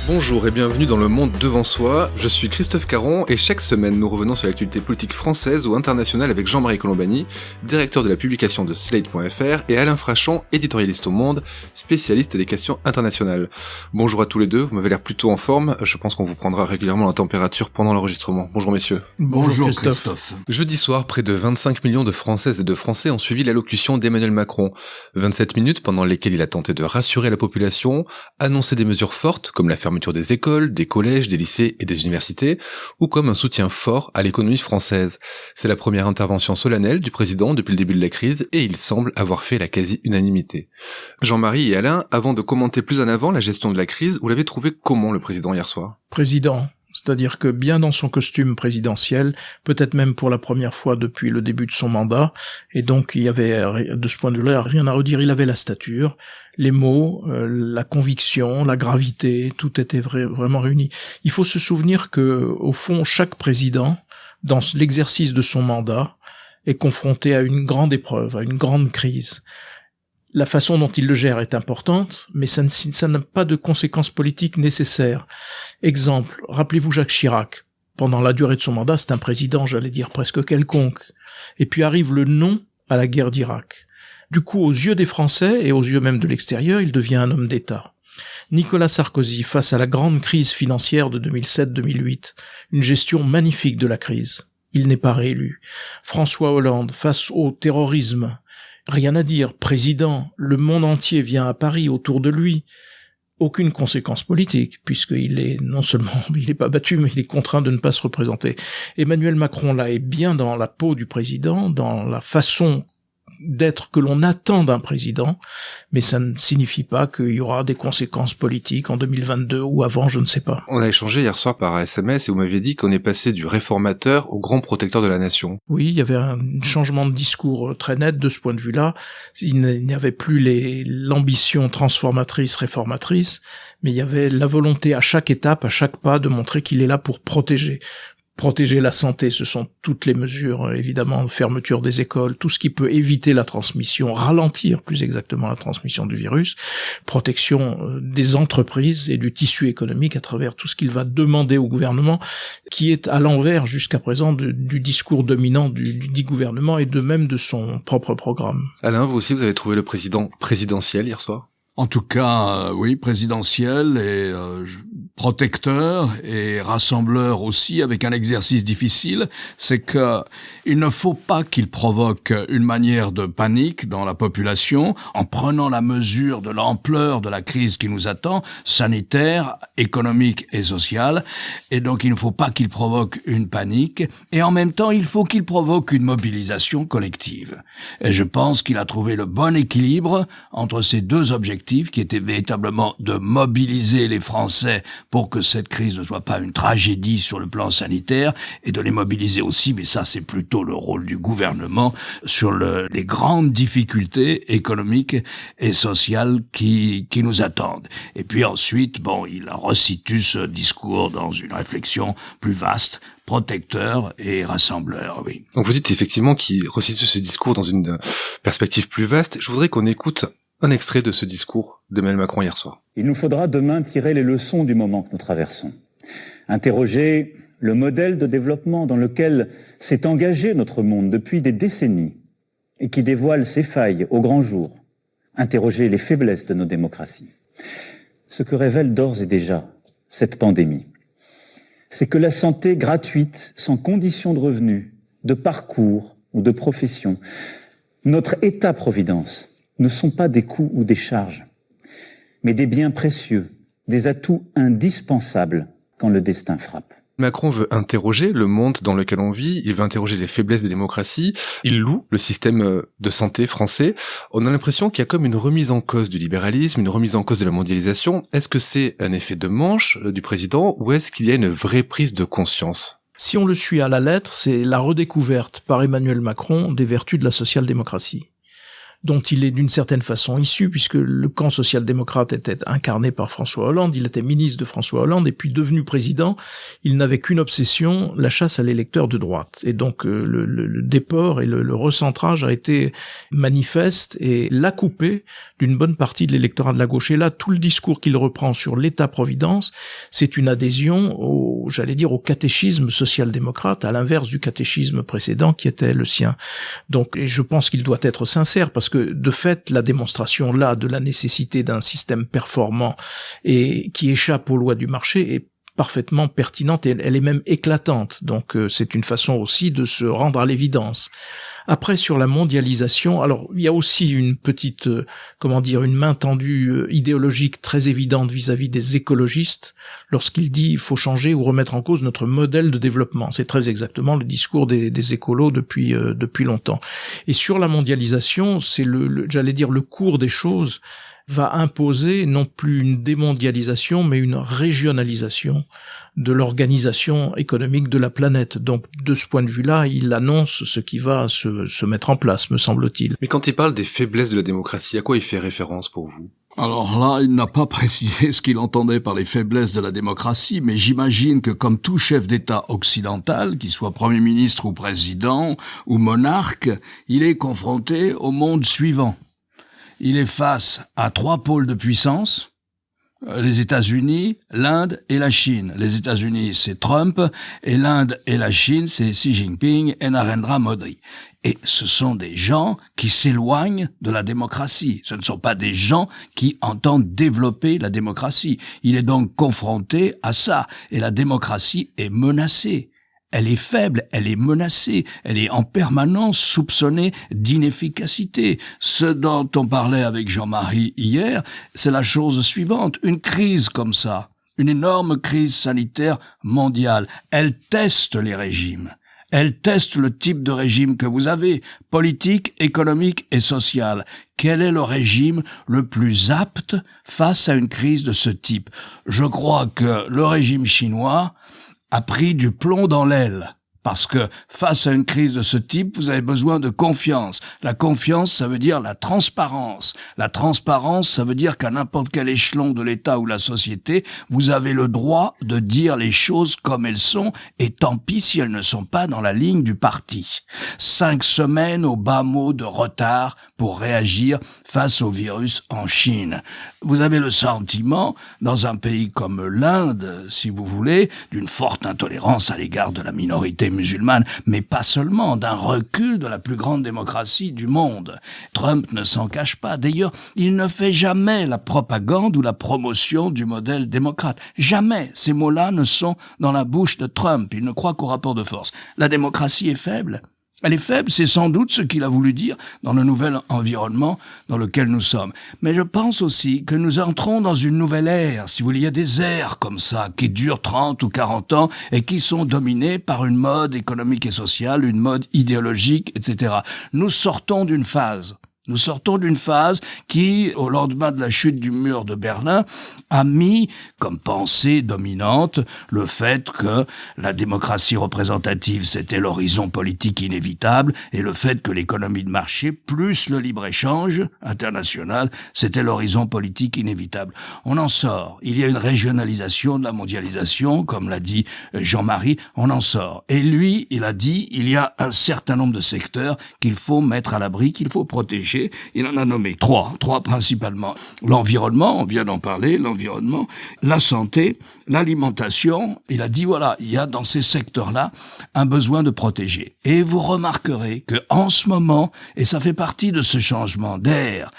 Bonjour et bienvenue dans Le Monde Devant Soi, je suis Christophe Caron et chaque semaine nous revenons sur l'actualité politique française ou internationale avec Jean-Marie Colombani, directeur de la publication de Slate.fr et Alain Frachon, éditorialiste au Monde, spécialiste des questions internationales. Bonjour à tous les deux, vous m'avez l'air plutôt en forme, je pense qu'on vous prendra régulièrement la température pendant l'enregistrement. Bonjour messieurs. Bonjour Christophe. Jeudi soir, près de 25 millions de Françaises et de Français ont suivi l'allocution d'Emmanuel Macron. 27 minutes pendant lesquelles il a tenté de rassurer la population, annoncer des mesures fortes comme la fermeture des écoles, des collèges, des lycées et des universités, ou comme un soutien fort à l'économie française. C'est la première intervention solennelle du président depuis le début de la crise et il semble avoir fait la quasi-unanimité. Jean-Marie et Alain, avant de commenter plus en avant la gestion de la crise, vous l'avez trouvé comment le président hier soir ? Président, c'est-à-dire que bien dans son costume présidentiel, peut-être même pour la première fois depuis le début de son mandat, et donc il y avait de ce point de vue-là rien à redire, il avait la stature, les mots, la conviction, la gravité, tout était vraiment réuni. Il faut se souvenir que, au fond, chaque président, dans l'exercice de son mandat, est confronté à une grande épreuve, à une grande crise. La façon dont il le gère est importante, mais ça n'a pas de conséquences politiques nécessaires. Exemple, rappelez-vous Jacques Chirac. Pendant la durée de son mandat, c'est un président, j'allais dire, presque quelconque. Et puis arrive le non à la guerre d'Irak. Du coup, aux yeux des Français et aux yeux même de l'extérieur, il devient un homme d'État. Nicolas Sarkozy, face à la grande crise financière de 2007-2008, une gestion magnifique de la crise. Il n'est pas réélu. François Hollande, face au terrorisme, rien à dire, président, le monde entier vient à Paris autour de lui. Aucune conséquence politique, puisqu'il est, non seulement, il n'est pas battu, mais il est contraint de ne pas se représenter. Emmanuel Macron, là, est bien dans la peau du président, dans la façon d'être que l'on attend d'un président, mais ça ne signifie pas qu'il y aura des conséquences politiques en 2022 ou avant, je ne sais pas. On a échangé hier soir par SMS et vous m'aviez dit qu'on est passé du réformateur au grand protecteur de la nation. Oui, il y avait un changement de discours très net de ce point de vue-là. Il n'y avait plus l'ambition transformatrice, réformatrice, mais il y avait la volonté à chaque étape, à chaque pas, de montrer qu'il est là pour protéger. Protéger la santé, ce sont toutes les mesures, évidemment, fermeture des écoles, tout ce qui peut éviter la transmission, ralentir plus exactement la transmission du virus, protection des entreprises et du tissu économique à travers tout ce qu'il va demander au gouvernement, qui est à l'envers jusqu'à présent du discours dominant du gouvernement et de même de son propre programme. Alain, vous aussi, vous avez trouvé le président présidentiel hier soir ? En tout cas, oui, présidentiel et protecteur et rassembleur aussi, avec un exercice difficile, c'est que il ne faut pas qu'il provoque une manière de panique dans la population en prenant la mesure de l'ampleur de la crise qui nous attend, sanitaire, économique et sociale. Et donc, il ne faut pas qu'il provoque une panique. Et en même temps, il faut qu'il provoque une mobilisation collective. Et je pense qu'il a trouvé le bon équilibre entre ces deux objectifs qui étaient véritablement de mobiliser les Français pour que cette crise ne soit pas une tragédie sur le plan sanitaire et de les mobiliser aussi, mais ça c'est plutôt le rôle du gouvernement, sur les grandes difficultés économiques et sociales qui nous attendent. Et puis ensuite, il resitue ce discours dans une réflexion plus vaste, protecteur et rassembleur, oui. Donc vous dites effectivement qu'il resitue ce discours dans une perspective plus vaste. Je voudrais qu'on écoute un extrait de ce discours d'Emmanuel Macron hier soir. Il nous faudra demain tirer les leçons du moment que nous traversons. Interroger le modèle de développement dans lequel s'est engagé notre monde depuis des décennies et qui dévoile ses failles au grand jour. Interroger les faiblesses de nos démocraties. Ce que révèle d'ores et déjà cette pandémie, c'est que la santé gratuite, sans condition de revenus, de parcours ou de profession, notre État-providence, ne sont pas des coûts ou des charges, mais des biens précieux, des atouts indispensables quand le destin frappe. Macron veut interroger le monde dans lequel on vit, il veut interroger les faiblesses des démocraties, il loue le système de santé français. On a l'impression qu'il y a comme une remise en cause du libéralisme, une remise en cause de la mondialisation. Est-ce que c'est un effet de manche du président ou est-ce qu'il y a une vraie prise de conscience ? Si on le suit à la lettre, c'est la redécouverte par Emmanuel Macron des vertus de la social-démocratie. dont il est d'une certaine façon issu, puisque le camp social-démocrate était incarné par François Hollande, il était ministre de François Hollande, et puis devenu président, il n'avait qu'une obsession, la chasse à l'électeur de droite. Et donc le déport et le recentrage a été manifeste et l'a coupé d'une bonne partie de l'électorat de la gauche. Et là, tout le discours qu'il reprend sur l'État-providence, c'est une adhésion au catéchisme social-démocrate, à l'inverse du catéchisme précédent qui était le sien. Donc, et je pense qu'il doit être sincère, parce que de fait, la démonstration là de la nécessité d'un système performant et qui échappe aux lois du marché est parfaitement pertinente et elle est même éclatante. Donc c'est une façon aussi de se rendre à l'évidence. Après, sur la mondialisation, alors il y a aussi une petite, une main tendue idéologique très évidente vis-à-vis des écologistes lorsqu'il dit il faut changer ou remettre en cause notre modèle de développement. C'est très exactement le discours des écolos depuis longtemps. Et sur la mondialisation, c'est le cours des choses va imposer non plus une démondialisation, mais une régionalisation de l'organisation économique de la planète. Donc, de ce point de vue-là, il annonce ce qui va se mettre en place, me semble-t-il. Mais quand il parle des faiblesses de la démocratie, à quoi il fait référence pour vous ? Alors là, il n'a pas précisé ce qu'il entendait par les faiblesses de la démocratie, mais j'imagine que comme tout chef d'État occidental, qu'il soit Premier ministre ou président ou monarque, il est confronté au monde suivant. Il est face à 3 pôles de puissance, les États-Unis, l'Inde et la Chine. Les États-Unis, c'est Trump, et l'Inde et la Chine, c'est Xi Jinping et Narendra Modi. Et ce sont des gens qui s'éloignent de la démocratie. Ce ne sont pas des gens qui entendent développer la démocratie. Il est donc confronté à ça. Et la démocratie est menacée. Elle est faible, elle est menacée, elle est en permanence soupçonnée d'inefficacité. Ce dont on parlait avec Jean-Marie hier, c'est la chose suivante. Une crise comme ça, une énorme crise sanitaire mondiale, elle teste les régimes. Elle teste le type de régime que vous avez, politique, économique et social. Quel est le régime le plus apte face à une crise de ce type ? Je crois que le régime chinois a pris du plomb dans l'aile. Parce que face à une crise de ce type, vous avez besoin de confiance. La confiance, ça veut dire la transparence. La transparence, ça veut dire qu'à n'importe quel échelon de l'État ou la société, vous avez le droit de dire les choses comme elles sont, et tant pis si elles ne sont pas dans la ligne du parti. 5 semaines au bas mot de retard pour réagir face au virus en Chine. Vous avez le sentiment, dans un pays comme l'Inde, si vous voulez, d'une forte intolérance à l'égard de la minorité musulmane, mais pas seulement, d'un recul de la plus grande démocratie du monde. Trump ne s'en cache pas. D'ailleurs, il ne fait jamais la propagande ou la promotion du modèle démocrate. Jamais. Ces mots-là ne sont dans la bouche de Trump. Il ne croit qu'au rapport de force. La démocratie est faible. Elle est faible, c'est sans doute ce qu'il a voulu dire dans le nouvel environnement dans lequel nous sommes. Mais je pense aussi que nous entrons dans une nouvelle ère. Si vous voulez, il y a des ères comme ça, qui durent 30 ou 40 ans et qui sont dominées par une mode économique et sociale, une mode idéologique, etc. Nous sortons d'une phase. Nous sortons d'une phase qui, au lendemain de la chute du mur de Berlin, a mis comme pensée dominante le fait que la démocratie représentative, c'était l'horizon politique inévitable, et le fait que l'économie de marché, plus le libre-échange international, c'était l'horizon politique inévitable. On en sort. Il y a une régionalisation de la mondialisation, comme l'a dit Jean-Marie, on en sort. Et lui, il a dit, il y a un certain nombre de secteurs qu'il faut mettre à l'abri, qu'il faut protéger. Il en a nommé 3 principalement. L'environnement, on vient d'en parler, l'environnement, la santé, l'alimentation. Il a dit, voilà, il y a dans ces secteurs-là un besoin de protéger. Et vous remarquerez que en ce moment, et ça fait partie de ce changement d'air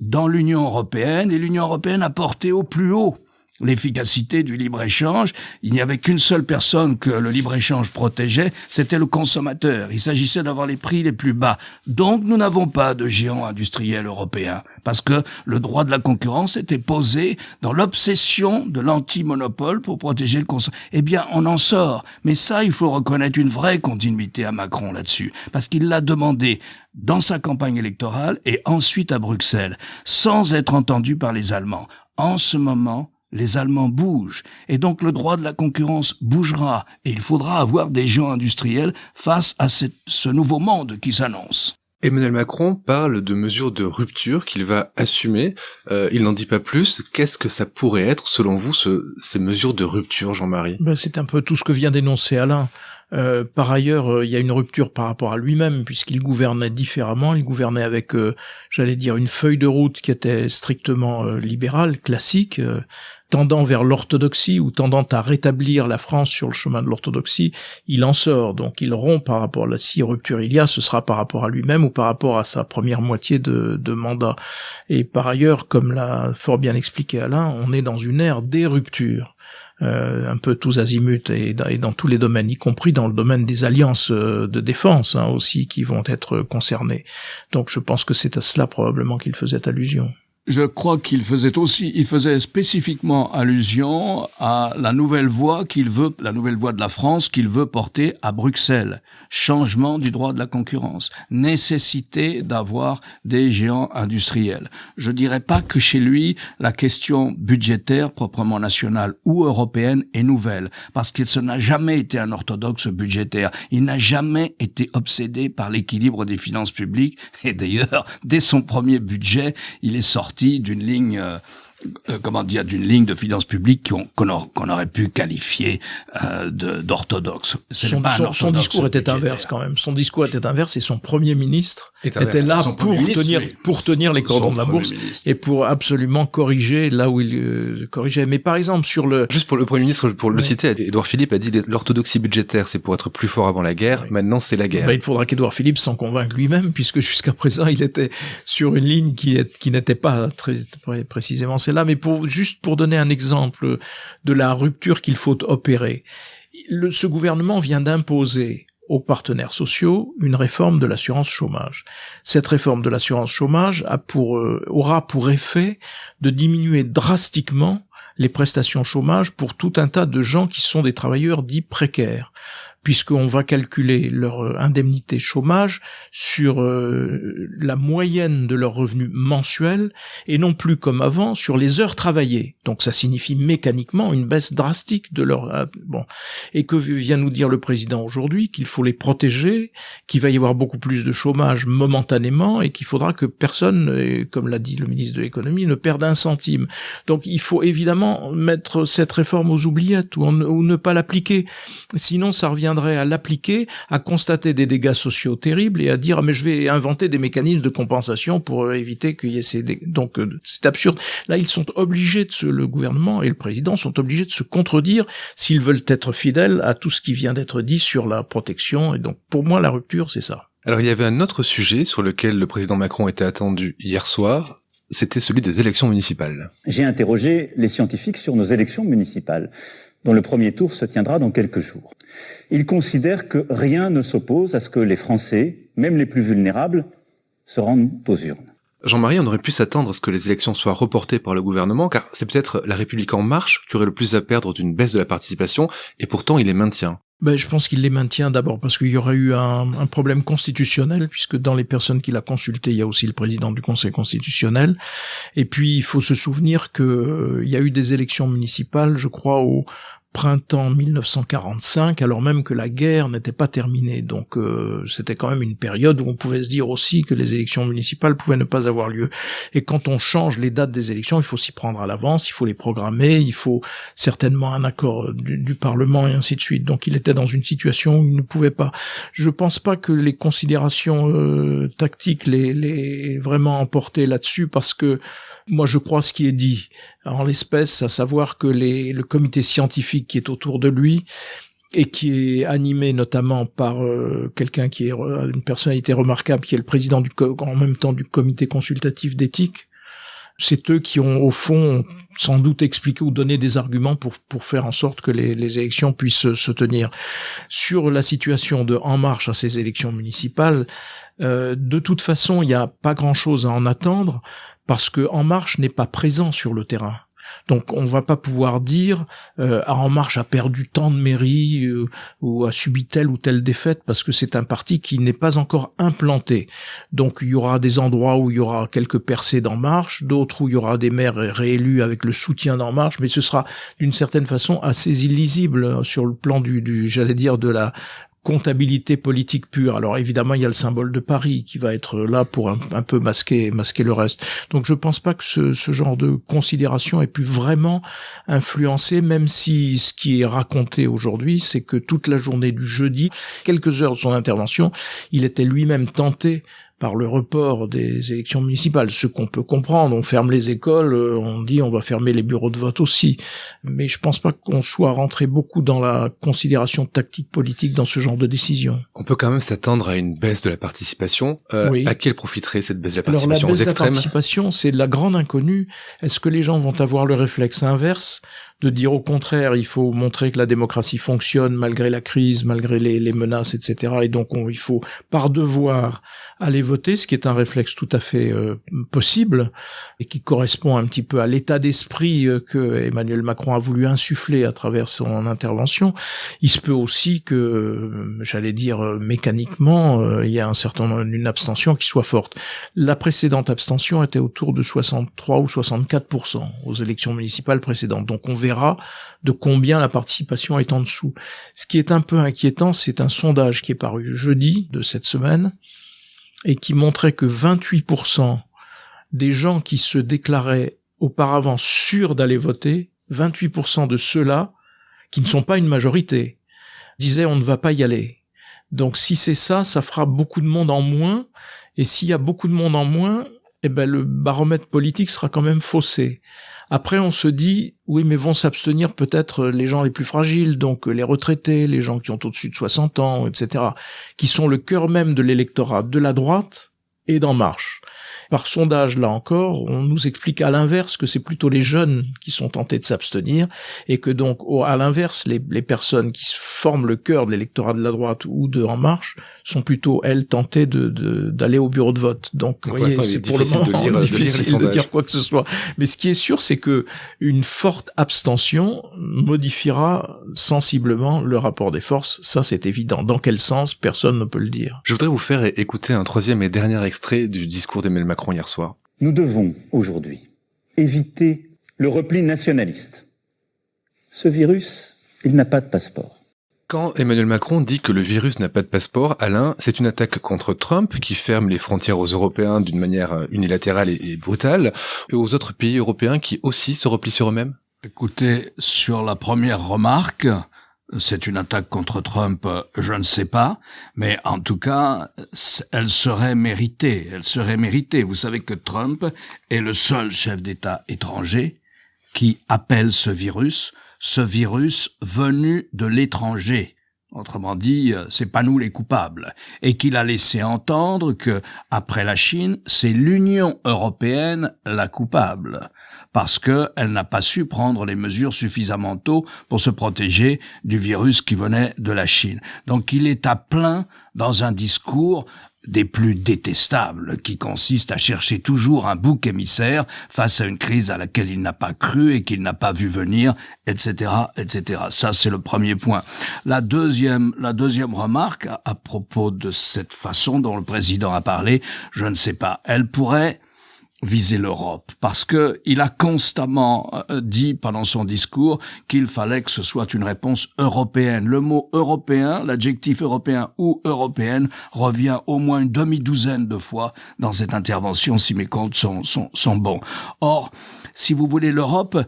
dans l'Union européenne, et l'Union européenne a porté au plus haut l'efficacité du libre-échange. Il n'y avait qu'une seule personne que le libre-échange protégeait, c'était le consommateur. Il s'agissait d'avoir les prix les plus bas. Donc nous n'avons pas de géant industriel européen, parce que le droit de la concurrence était posé dans l'obsession de l'anti-monopole pour protéger le consommateur. Eh bien, on en sort. Mais ça, il faut reconnaître une vraie continuité à Macron là-dessus, parce qu'il l'a demandé dans sa campagne électorale et ensuite à Bruxelles, sans être entendu par les Allemands. En ce moment, les Allemands bougent, et donc le droit de la concurrence bougera, et il faudra avoir des géants industriels face à ce nouveau monde qui s'annonce. Emmanuel Macron parle de mesures de rupture qu'il va assumer. Il n'en dit pas plus. Qu'est-ce que ça pourrait être, selon vous, ces mesures de rupture, Jean-Marie ? C'est un peu tout ce que vient d'énoncer Alain. Par ailleurs, il y a une rupture par rapport à lui-même, puisqu'il gouvernait différemment. Il gouvernait avec, une feuille de route qui était strictement libérale, classique, tendant vers l'orthodoxie ou tendant à rétablir la France sur le chemin de l'orthodoxie. Il en sort, donc il rompt par rapport à si rupture il y a, ce sera par rapport à lui-même ou par rapport à sa première moitié de mandat. Et par ailleurs, comme l'a fort bien expliqué Alain, on est dans une ère des ruptures. Un peu tous azimuts et dans tous les domaines, y compris dans le domaine des alliances de défense aussi, qui vont être concernées. Donc je pense que c'est à cela probablement qu'il faisait allusion. Je crois qu'il faisait spécifiquement allusion à la nouvelle voie de la France qu'il veut porter à Bruxelles. Changement du droit de la concurrence. Nécessité d'avoir des géants industriels. Je dirais pas que chez lui, la question budgétaire, proprement nationale ou européenne, est nouvelle. Parce qu'il n'a jamais été un orthodoxe budgétaire. Il n'a jamais été obsédé par l'équilibre des finances publiques. Et d'ailleurs, dès son premier budget, il est sorti d'une ligne d'une ligne de finances publiques qu'on aurait pu qualifier d'orthodoxe. Son discours était inverse quand même. Son discours était inverse et son Premier ministre était là pour tenir les cordons de la bourse et pour absolument corriger là où il corrigeait. Mais par exemple Juste pour le Premier ministre, pour le citer, Édouard Philippe a dit l'orthodoxie budgétaire, c'est pour être plus fort avant la guerre. Oui. Maintenant, c'est la guerre. Il faudra qu'Édouard Philippe s'en convainque lui-même, puisque jusqu'à présent, il était sur une ligne qui n'était pas très précisément là, mais juste pour donner un exemple de la rupture qu'il faut opérer. Ce gouvernement vient d'imposer aux partenaires sociaux une réforme de l'assurance chômage. Cette réforme de l'assurance chômage aura pour effet de diminuer drastiquement les prestations chômage pour tout un tas de gens qui sont des travailleurs dits précaires, puisqu'on va calculer leur indemnité chômage sur la moyenne de leurs revenus mensuels et non plus comme avant sur les heures travaillées. Donc ça signifie mécaniquement une baisse drastique de leur... Et que vient nous dire le président aujourd'hui? Qu'il faut les protéger, qu'il va y avoir beaucoup plus de chômage momentanément et qu'il faudra que personne, comme l'a dit le ministre de l'économie, ne perde un centime. Donc il faut évidemment mettre cette réforme aux oubliettes ou ne pas l'appliquer. Sinon ça revient à l'appliquer, à constater des dégâts sociaux terribles et à dire mais je vais inventer des mécanismes de compensation pour éviter qu'il y ait ces dégâts. Donc c'est absurde. Là ils sont obligés le gouvernement et le président sont obligés de se contredire s'ils veulent être fidèles à tout ce qui vient d'être dit sur la protection. Et donc pour moi la rupture c'est ça. Alors il y avait un autre sujet sur lequel le président Macron était attendu hier soir, c'était celui des élections municipales. J'ai interrogé les scientifiques sur nos élections municipales, dont le premier tour se tiendra dans quelques jours. Ils considèrent que rien ne s'oppose à ce que les Français, même les plus vulnérables, se rendent aux urnes. Jean-Marie, on aurait pu s'attendre à ce que les élections soient reportées par le gouvernement, car c'est peut-être La République En Marche qui aurait le plus à perdre d'une baisse de la participation, et pourtant il les maintient. Je pense qu'il les maintient d'abord parce qu'il y aurait eu un problème constitutionnel, puisque dans les personnes qu'il a consultées, il y a aussi le président du Conseil constitutionnel. Et puis, il faut se souvenir que il y a eu des élections municipales, je crois, au printemps 1945, alors même que la guerre n'était pas terminée. Donc c'était quand même une période où on pouvait se dire aussi que les élections municipales pouvaient ne pas avoir lieu. Et quand on change les dates des élections, il faut s'y prendre à l'avance, il faut les programmer, il faut certainement un accord du Parlement et ainsi de suite. Donc il était dans une situation où il ne pouvait pas. Je pense pas que les considérations tactiques les vraiment emporté là-dessus, parce que moi je crois ce qui est dit en l'espèce, à savoir que le comité scientifique qui est autour de lui et qui est animé notamment par quelqu'un qui est une personnalité remarquable, qui est le président en même temps du comité consultatif d'éthique, c'est eux qui ont au fond sans doute expliqué ou donné des arguments pour faire en sorte que les élections puissent se tenir. Sur la situation de En Marche à ces élections municipales, de toute façon il n'y a pas grand-chose à en attendre, parce que En Marche n'est pas présent sur le terrain. Donc on va pas pouvoir dire En Marche a perdu tant de mairies ou a subi telle ou telle défaite, parce que c'est un parti qui n'est pas encore implanté. Donc il y aura des endroits où il y aura quelques percées d'En Marche, d'autres où il y aura des maires réélus avec le soutien d'En Marche, mais ce sera d'une certaine façon assez illisible sur le plan j'allais dire de la comptabilité politique pure. Alors évidemment, il y a le symbole de Paris qui va être là pour un peu masquer le reste. Donc je pense pas que ce genre de considération ait pu vraiment influencer, même si ce qui est raconté aujourd'hui, c'est que toute la journée du jeudi, quelques heures de son intervention, il était lui-même tenté par le report des élections municipales, ce qu'on peut comprendre. On ferme les écoles, on dit on va fermer les bureaux de vote aussi. Mais je pense pas qu'on soit rentré beaucoup dans la considération tactique politique dans ce genre de décision. On peut quand même s'attendre à une baisse de la participation. Oui. À quelle profiterait cette baisse de la Alors participation? la baisse Aux de la extrêmes? participation, c'est la grande inconnue. Est-ce que les gens vont avoir le réflexe inverse de dire au contraire, il faut montrer que la démocratie fonctionne malgré la crise, malgré les menaces, etc. Et donc il faut par devoir aller voter, ce qui est un réflexe tout à fait possible et qui correspond un petit peu à l'état d'esprit que Emmanuel Macron a voulu insuffler à travers son intervention. Il se peut aussi que, j'allais dire mécaniquement, il y a un certain nombre d'une abstention qui soit forte. La précédente abstention était autour de 63 ou 64% aux élections municipales précédentes. Donc on verra de combien la participation est en dessous. Ce qui est un peu inquiétant, c'est un sondage qui est paru jeudi de cette semaine et qui montrait que 28% des gens qui se déclaraient auparavant sûrs d'aller voter, 28% de ceux-là, qui ne sont pas une majorité, disaient on ne va pas y aller. Donc si c'est ça, ça fera beaucoup de monde en moins, et s'il y a beaucoup de monde en moins, le baromètre politique sera quand même faussé. Après, on se dit, oui, mais vont s'abstenir peut-être les gens les plus fragiles, donc les retraités, les gens qui ont au-dessus de 60 ans, etc., qui sont le cœur même de l'électorat de la droite et d'En Marche. Par sondage, là encore, on nous explique à l'inverse que c'est plutôt les jeunes qui sont tentés de s'abstenir et que donc, à l'inverse, les personnes qui forment le cœur de l'électorat de la droite ou de En Marche sont plutôt, elles, tentées d'aller au bureau de vote. Donc vous voyez, c'est pour le moment difficile de dire quoi que ce soit. Mais ce qui est sûr, c'est que une forte abstention modifiera sensiblement le rapport des forces. Ça, c'est évident. Dans quel sens, personne ne peut le dire. Je voudrais vous faire écouter un troisième et dernier extrait du discours d'Emmanuel Macron hier soir. Nous devons, aujourd'hui, éviter le repli nationaliste. Ce virus, il n'a pas de passeport. Quand Emmanuel Macron dit que le virus n'a pas de passeport, Alain, c'est une attaque contre Trump qui ferme les frontières aux Européens d'une manière unilatérale et brutale, et aux autres pays européens qui aussi se replient sur eux-mêmes? Écoutez, sur la première remarque, c'est une attaque contre Trump, je ne sais pas, mais en tout cas, elle serait méritée. Elle serait méritée. Vous savez que Trump est le seul chef d'État étranger qui appelle ce virus venu de l'étranger. Autrement dit, c'est pas nous les coupables. Et qu'il a laissé entendre que, après la Chine, c'est l'Union européenne la coupable. Parce que elle n'a pas su prendre les mesures suffisamment tôt pour se protéger du virus qui venait de la Chine. Donc il est à plein dans un discours des plus détestables, qui consiste à chercher toujours un bouc émissaire face à une crise à laquelle il n'a pas cru et qu'il n'a pas vu venir, etc., etc. Ça, c'est le premier point. La deuxième remarque, à propos de cette façon dont le président a parlé, je ne sais pas, elle pourrait viser l'Europe, parce que il a constamment dit pendant son discours qu'il fallait que ce soit une réponse européenne. Le mot européen, l'adjectif européen ou européenne revient au moins une demi-douzaine de fois dans cette intervention, si mes comptes sont bons. Or, si vous voulez, l'Europe,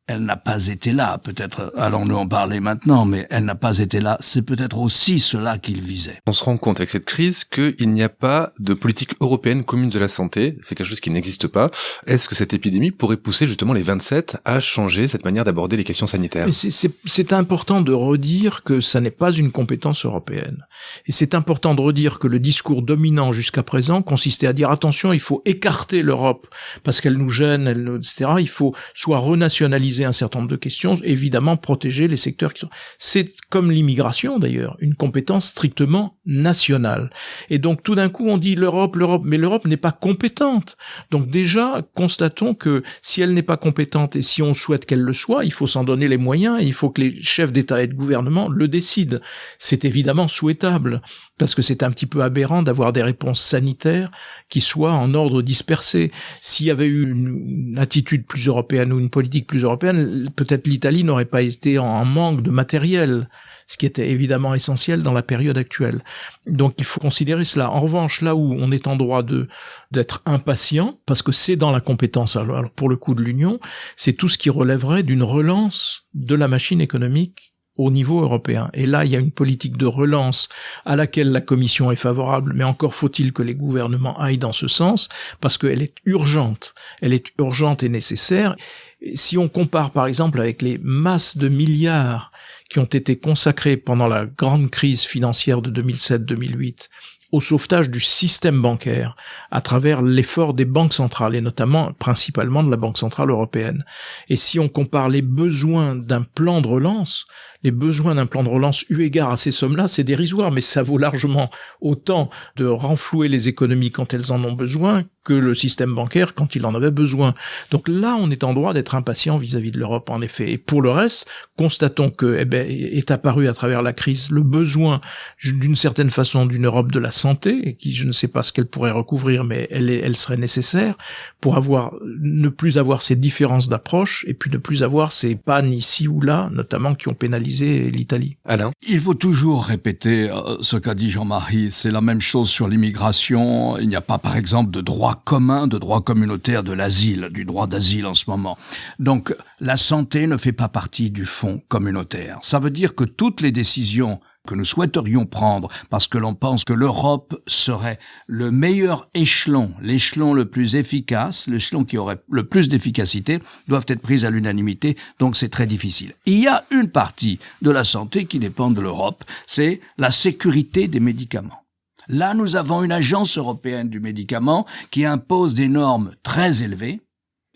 elle n'a pas été là, peut-être allons-nous en parler maintenant, mais elle n'a pas été là, c'est peut-être aussi cela qu'il visait. On se rend compte avec cette crise qu'il n'y a pas de politique européenne commune de la santé, c'est quelque chose qui n'existe pas. Est-ce que cette épidémie pourrait pousser justement les 27 à changer cette manière d'aborder les questions sanitaires? C'est important de redire que ça n'est pas une compétence européenne. Et c'est important de redire que le discours dominant jusqu'à présent consistait à dire attention, il faut écarter l'Europe parce qu'elle nous gêne, etc. Il faut soit renationaliser un certain nombre de questions, évidemment protéger les secteurs qui sont... C'est comme l'immigration d'ailleurs, une compétence strictement nationale. Et donc tout d'un coup on dit l'Europe, mais l'Europe n'est pas compétente. Donc déjà, constatons que si elle n'est pas compétente et si on souhaite qu'elle le soit, il faut s'en donner les moyens et il faut que les chefs d'État et de gouvernement le décident. C'est évidemment souhaitable, parce que c'est un petit peu aberrant d'avoir des réponses sanitaires qui soient en ordre dispersé. S'il y avait eu une attitude plus européenne ou une politique plus européenne, européenne, peut-être l'Italie n'aurait pas été en manque de matériel, ce qui était évidemment essentiel dans la période actuelle. Donc il faut considérer cela. En revanche, là où on est en droit d'être impatient, parce que c'est dans la compétence, alors pour le coup de l'Union, c'est tout ce qui relèverait d'une relance de la machine économique au niveau européen. Et là, il y a une politique de relance à laquelle la Commission est favorable, mais encore faut-il que les gouvernements aillent dans ce sens, parce qu'elle est urgente. Elle est urgente et nécessaire. Et si on compare, par exemple, avec les masses de milliards qui ont été consacrés pendant la grande crise financière de 2007-2008 au sauvetage du système bancaire à travers l'effort des banques centrales et notamment, principalement de la Banque centrale européenne. Et si on compare les besoins d'un plan de relance, eu égard à ces sommes-là, c'est dérisoire, mais ça vaut largement autant de renflouer les économies quand elles en ont besoin que le système bancaire quand il en avait besoin. Donc là, on est en droit d'être impatient vis-à-vis de l'Europe, en effet. Et pour le reste, constatons que, est apparu à travers la crise le besoin, d'une certaine façon, d'une Europe de la santé, et qui, je ne sais pas ce qu'elle pourrait recouvrir, mais elle serait nécessaire pour ne plus avoir ces différences d'approche, et puis ne plus avoir ces pannes ici ou là, notamment qui ont pénalisé l'Italie. Alain ? Il faut toujours répéter ce qu'a dit Jean-Marie. C'est la même chose sur l'immigration. Il n'y a pas, par exemple, de droit commun, de droit communautaire de l'asile, du droit d'asile en ce moment. Donc, la santé ne fait pas partie du fonds communautaire. Ça veut dire que toutes les décisions que nous souhaiterions prendre, parce que l'on pense que l'Europe serait le meilleur échelon, l'échelon le plus efficace, l'échelon qui aurait le plus d'efficacité, doivent être prises à l'unanimité, donc c'est très difficile. Il y a une partie de la santé qui dépend de l'Europe, c'est la sécurité des médicaments. Là, nous avons une agence européenne du médicament qui impose des normes très élevées.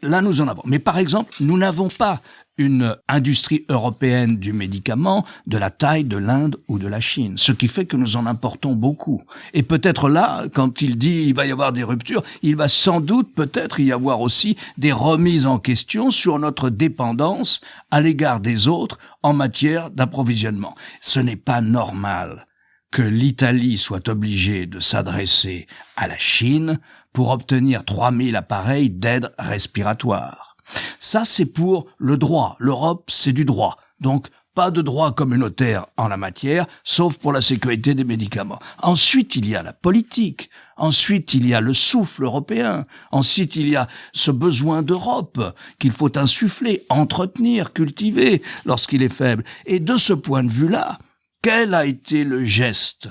Là, nous en avons. Mais par exemple, nous n'avons pas une industrie européenne du médicament de la taille de l'Inde ou de la Chine, ce qui fait que nous en importons beaucoup. Et peut-être là, quand il dit il va y avoir des ruptures, il va sans doute peut-être y avoir aussi des remises en question sur notre dépendance à l'égard des autres en matière d'approvisionnement. Ce n'est pas normal que l'Italie soit obligée de s'adresser à la Chine pour obtenir 3000 appareils d'aide respiratoire. Ça, c'est pour le droit. L'Europe, c'est du droit. Donc, pas de droit communautaire en la matière, sauf pour la sécurité des médicaments. Ensuite, il y a la politique. Ensuite, il y a le souffle européen. Ensuite, il y a ce besoin d'Europe qu'il faut insuffler, entretenir, cultiver lorsqu'il est faible. Et de ce point de vue-là, quel a été le geste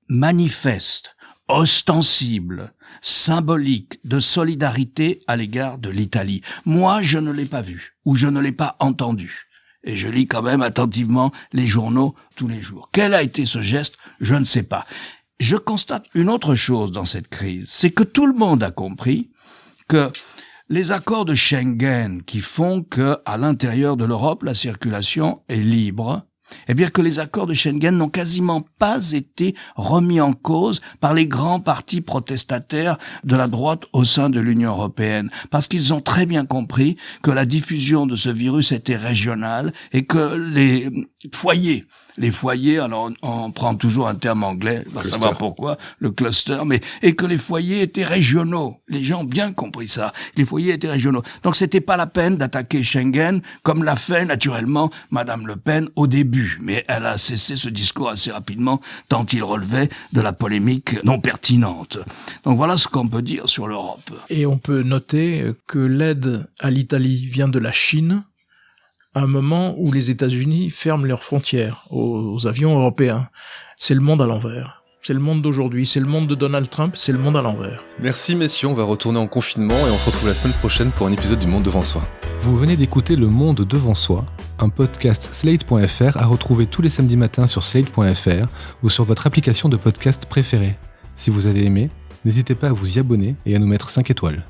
manifeste, ostensible, symbolique de solidarité à l'égard de l'Italie? Moi, je ne l'ai pas vu, ou je ne l'ai pas entendu. Et je lis quand même attentivement les journaux tous les jours. Quel a été ce geste? Je ne sais pas. Je constate une autre chose dans cette crise, c'est que tout le monde a compris que les accords de Schengen qui font que, à l'intérieur de l'Europe, la circulation est libre, eh bien que les accords de Schengen n'ont quasiment pas été remis en cause par les grands partis protestataires de la droite au sein de l'Union européenne, parce qu'ils ont très bien compris que la diffusion de ce virus était régionale et que les foyers, alors on prend toujours un terme anglais, on va savoir pourquoi, le cluster, et que les foyers étaient régionaux. Les gens ont bien compris ça. Les foyers étaient régionaux. Donc c'était pas la peine d'attaquer Schengen comme l'a fait naturellement Madame Le Pen au début. Mais elle a cessé ce discours assez rapidement tant il relevait de la polémique non pertinente. Donc voilà ce qu'on peut dire sur l'Europe. Et on peut noter que l'aide à l'Italie vient de la Chine, à un moment où les États-Unis ferment leurs frontières aux avions européens. C'est le monde à l'envers. C'est le monde d'aujourd'hui, c'est le monde de Donald Trump, c'est le monde à l'envers. Merci messieurs, on va retourner en confinement et on se retrouve la semaine prochaine pour un épisode du Monde Devant Soi. Vous venez d'écouter Le Monde Devant Soi, un podcast Slate.fr à retrouver tous les samedis matins sur Slate.fr ou sur votre application de podcast préférée. Si vous avez aimé, n'hésitez pas à vous y abonner et à nous mettre 5 étoiles.